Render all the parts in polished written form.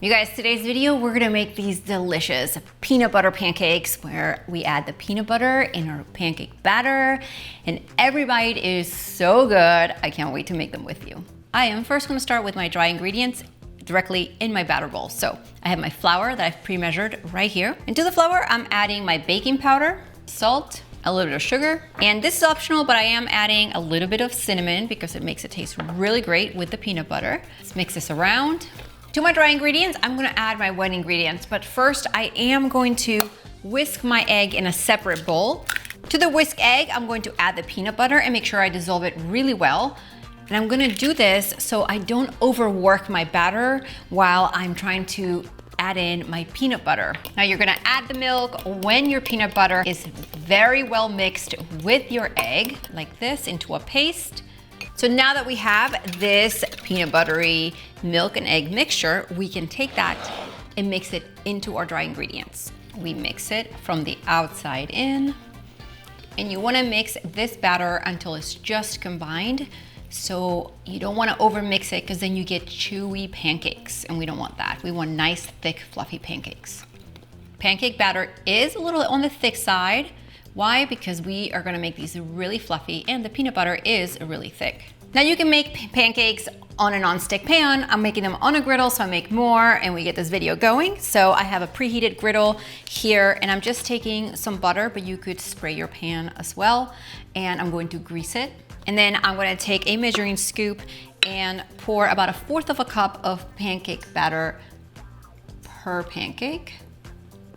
You guys, today's video, we're gonna make these delicious peanut butter pancakes where we add the peanut butter in our pancake batter, and every bite is so good. I can't wait to make them with you. I am first gonna start with my dry ingredients directly in my batter bowl. So I have my flour that I've pre-measured right here. Into the flour, I'm adding my baking powder, salt, a little bit of sugar, and this is optional, but I am adding a little bit of cinnamon because it makes it taste really great with the peanut butter. Let's mix this around. To my dry ingredients, I'm gonna add my wet ingredients, but first I am going to whisk my egg in a separate bowl. To the whisk egg, I'm going to add the peanut butter and make sure I dissolve it really well. And I'm gonna do this so I don't overwork my batter while I'm trying to add in my peanut butter. Now you're gonna add the milk when your peanut butter is very well mixed with your egg, like this, into a paste. So now that we have this peanut buttery milk and egg mixture, we can take that and mix it into our dry ingredients. We mix it from the outside in, and you wanna mix this batter until it's just combined. So you don't wanna overmix it because then you get chewy pancakes, and we don't want that. We want nice, thick, fluffy pancakes. Pancake batter is a little on the thick side. Why? Because we are gonna make these really fluffy and the peanut butter is really thick. Now you can make pancakes on a non-stick pan. I'm making them on a griddle, so I make more and we get this video going. So I have a preheated griddle here and I'm just taking some butter, but you could spray your pan as well. And I'm going to grease it. And then I'm gonna take a measuring scoop and pour about 1/4 cup of pancake batter per pancake.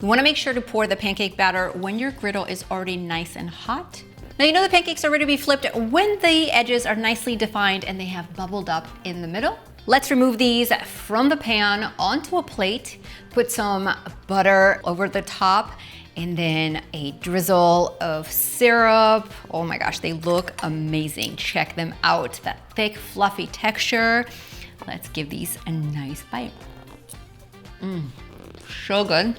You wanna make sure to pour the pancake batter when your griddle is already nice and hot. Now you know the pancakes are ready to be flipped when the edges are nicely defined and they have bubbled up in the middle. Let's remove these from the pan onto a plate, put some butter over the top, and then a drizzle of syrup. Oh my gosh, they look amazing. Check them out, that thick, fluffy texture. Let's give these a nice bite. So good.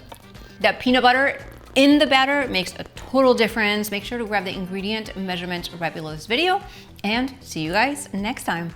That peanut butter in the batter makes a total difference. Make sure to grab the ingredient measurement right below this video and see you guys next time.